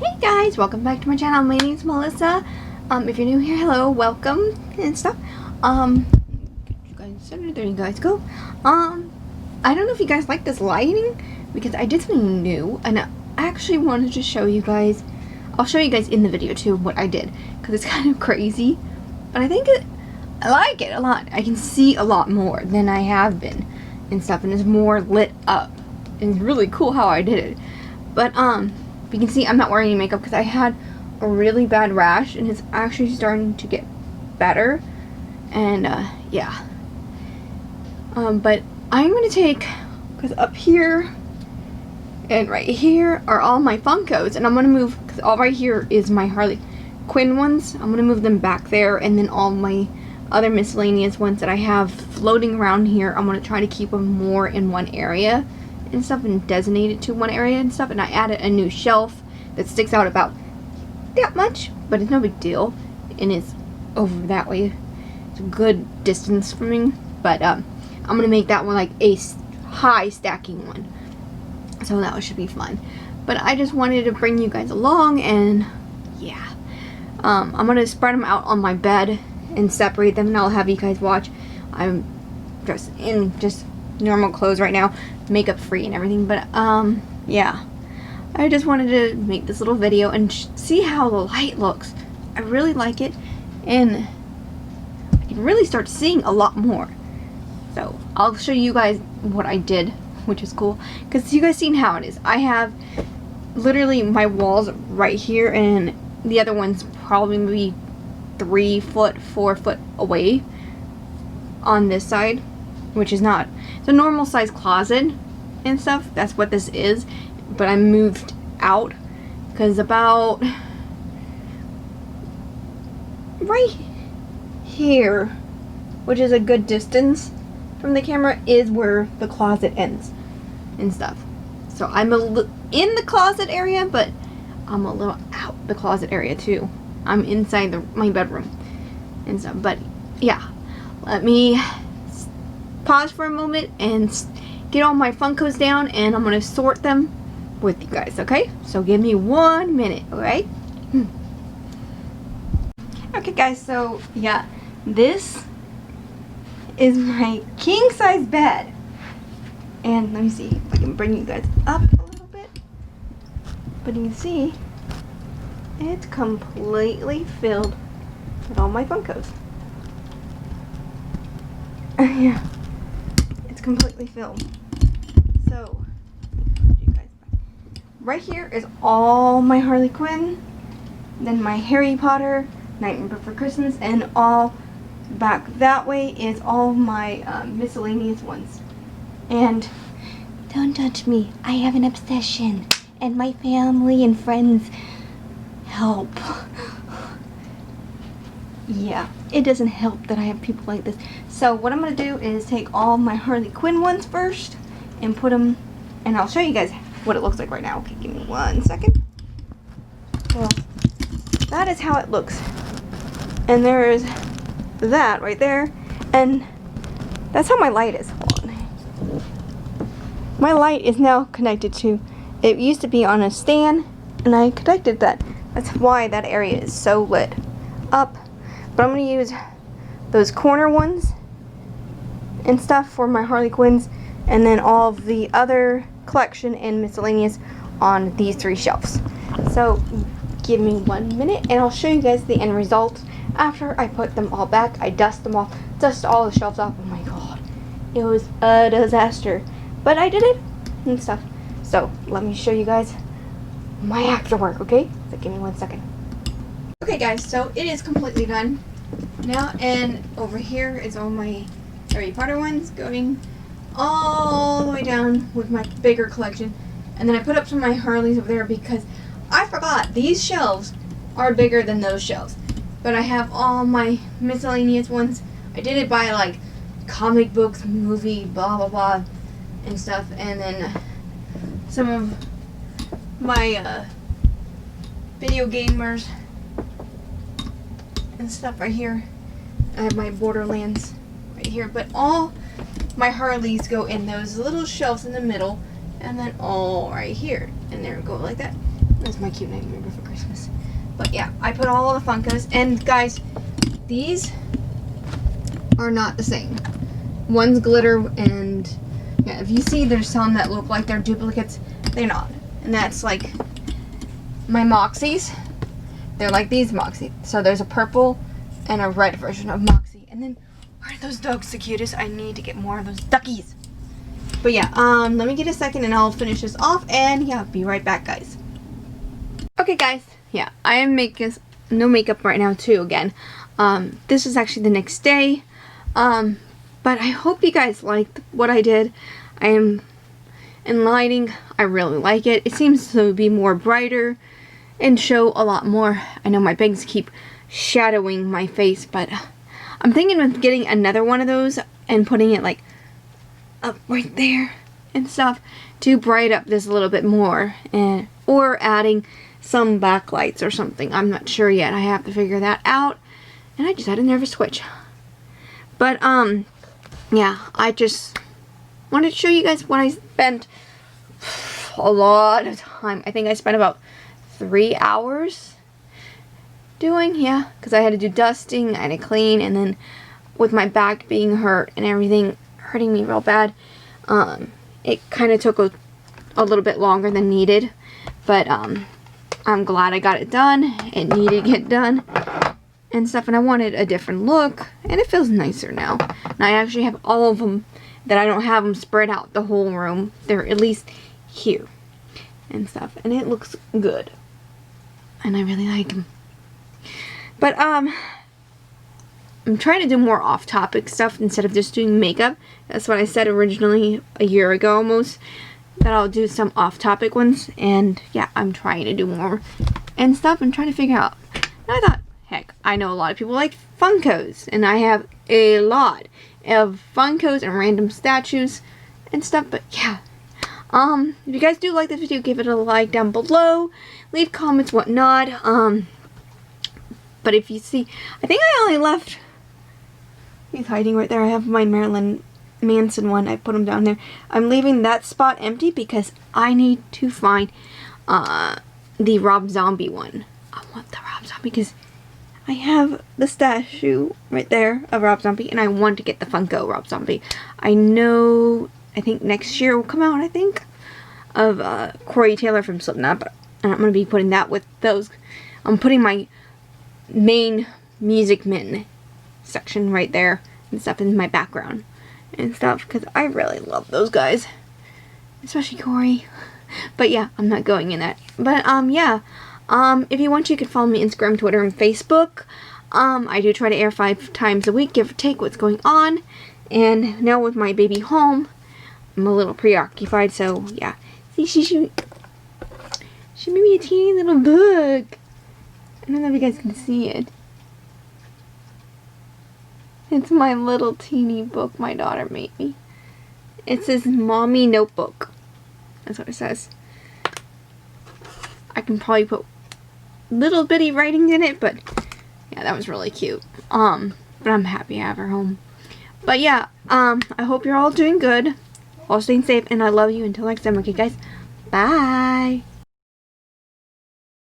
Hey guys, welcome back to my channel. My name's Melissa. If you're new here, hello, welcome and stuff. You guys center, there you guys go. I don't know if you guys like this lighting because I did something new and I actually wanted to show you guys. I'll show you guys in the video too what I did because it's kind of crazy, but I think I like it a lot. I can see a lot more than I have been and stuff, and it's more lit up. And it's really cool how I did it. But you can see I'm not wearing any makeup because I had a really bad rash and it's actually starting to get better. And yeah. But I'm going to take, because up here and right here are all my Funkos, and I'm going to move, because all right here is my Harley Quinn ones. I'm going to move them back there, and then all my other miscellaneous ones that I have floating around here, I'm going to try to keep them more in one area and stuff and designate it to one area and stuff. And I added a new shelf that sticks out about that much, but it's no big deal, and it's over that way. It's a good distance from me, but I'm gonna make that one like a high stacking one, so that one should be fun. But I just wanted to bring you guys along, and yeah, I'm gonna spread them out on my bed and separate them, and I'll have you guys watch. I'm dressed in just normal clothes right now, makeup free and everything, but yeah, I just wanted to make this little video and see how the light looks. I really like it, and I can really start seeing a lot more. So I'll show you guys what I did, which is cool, because you guys seen how it is. I have literally my walls right here, and the other one's probably maybe 3 foot, 4 foot away on this side, which is not, it's a normal size closet and stuff. That's what this is, but I moved out because about right here, which is a good distance from the camera, is where the closet ends and stuff. So I'm in the closet area, but I'm a little out the closet area too. I'm inside my bedroom and stuff. But yeah, let me pause for a moment and get all my Funkos down, and I'm gonna sort them with you guys, okay? So give me 1 minute, alright? Okay guys, so yeah, this is my king size bed, and let me see if I can bring you guys up a little bit, but you can see it's completely filled with all my Funkos. Yeah, it's completely filled. So you guys, right here is all my Harley Quinn, then my Harry Potter, Nightmare Before Christmas, and all back that way is all my miscellaneous ones. And don't touch me, I have an obsession, and my family and friends help. Yeah, it doesn't help that I have people like this. So what I'm going to do is take all my Harley Quinn ones first and put them, and I'll show you guys what it looks like right now. Okay, give me 1 second. Well, that is how it looks. And there's that right there, and that's how my light is. Hold on. My light is now connected to, it used to be on a stand, and I connected that. That's why that area is so lit up. But I'm going to use those corner ones and stuff for my Harley Quinns, and then all of the other collection and miscellaneous on these 3 shelves. So give me 1 minute and I'll show you guys the end result after I put them all back. I dust them off, dust all the shelves off. Oh my god, it was a disaster, but I did it and stuff. So let me show you guys my afterwork, okay? So give me 1 second. Okay guys, so it is completely done now, and over here is all my Harry Potter ones going all the way down with my bigger collection, and then I put up some of my Harleys over there because I forgot these shelves are bigger than those shelves. But I have all my miscellaneous ones. I did it by like comic books, movie, blah blah blah and stuff, and then some of my video gamers and stuff right here. I have my Borderlands right here, but all my Harleys go in those little shelves in the middle, and then all right here, and there we go like that. That's my cute nightmare before Christmas. But yeah, I put all the Funkos. And guys, these are not the same. One's glitter, and yeah, if you see there's some that look like they're duplicates, they're not. And that's like my Moxies. They're like these Moxie. So there's a purple and a red version of Moxie. And then, why are those dogs the cutest? I need to get more of those duckies. But yeah, let me get a second and I'll finish this off, and yeah, be right back, guys. Okay, guys, yeah, I am making no makeup right now too again. This is actually the next day, but I hope you guys liked what I did. I am in lighting, I really like it. It seems to be more brighter and show a lot more. I know my bangs keep shadowing my face, but I'm thinking of getting another one of those and putting it like up right there and stuff to bright up this a little bit more, and or adding some backlights or something. I'm not sure yet. I have to figure that out. And I just had a nervous twitch. But yeah, I just wanted to show you guys what I spent a lot of time. I think I spent about 3 hours doing, yeah, because I had to do dusting, I had to clean, and then with my back being hurt and everything hurting me real bad, it kind of took a little bit longer than needed, but I'm glad I got it done. It needed to get done and stuff, and I wanted a different look, and it feels nicer now. And I actually have all of them, that I don't have them spread out the whole room. They're at least here and stuff, and it looks good, and I really like them. But I'm trying to do more off-topic stuff instead of just doing makeup. That's what I said originally a year ago almost, that I'll do some off-topic ones, and yeah, I'm trying to do more and stuff and trying to figure out. And I thought, heck, I know a lot of people like Funkos, and I have a lot of Funkos and random statues and stuff, but yeah. If you guys do like this video, give it a like down below, leave comments, whatnot. But if you see, I think I only left, he's hiding right there. I have my Marilyn Manson one. I put him down there. I'm leaving that spot empty because I need to find the Rob Zombie one. I want the Rob Zombie because I have the statue right there of Rob Zombie, and I want to get the Funko Rob Zombie. I know, I think next year will come out, I think, of Corey Taylor from Slipknot, but I'm going to be putting that with those. I'm putting my main Music Min section right there and stuff in my background and stuff, because I really love those guys, especially Corey. But yeah, I'm not going in that. But yeah, if you want, you can follow me Instagram, Twitter, and Facebook. I do try to air 5 times a week, give or take what's going on. And now with my baby home, I'm a little preoccupied, so yeah. See, she made me a teeny little book. I don't know if you guys can see it. It's my little teeny book my daughter made me. It says Mommy Notebook. That's what it says. I can probably put little bitty writings in it, but yeah, that was really cute. But I'm happy I have her home. But yeah, I hope you're all doing good, all staying safe, and I love you. Until next time, okay guys? Bye!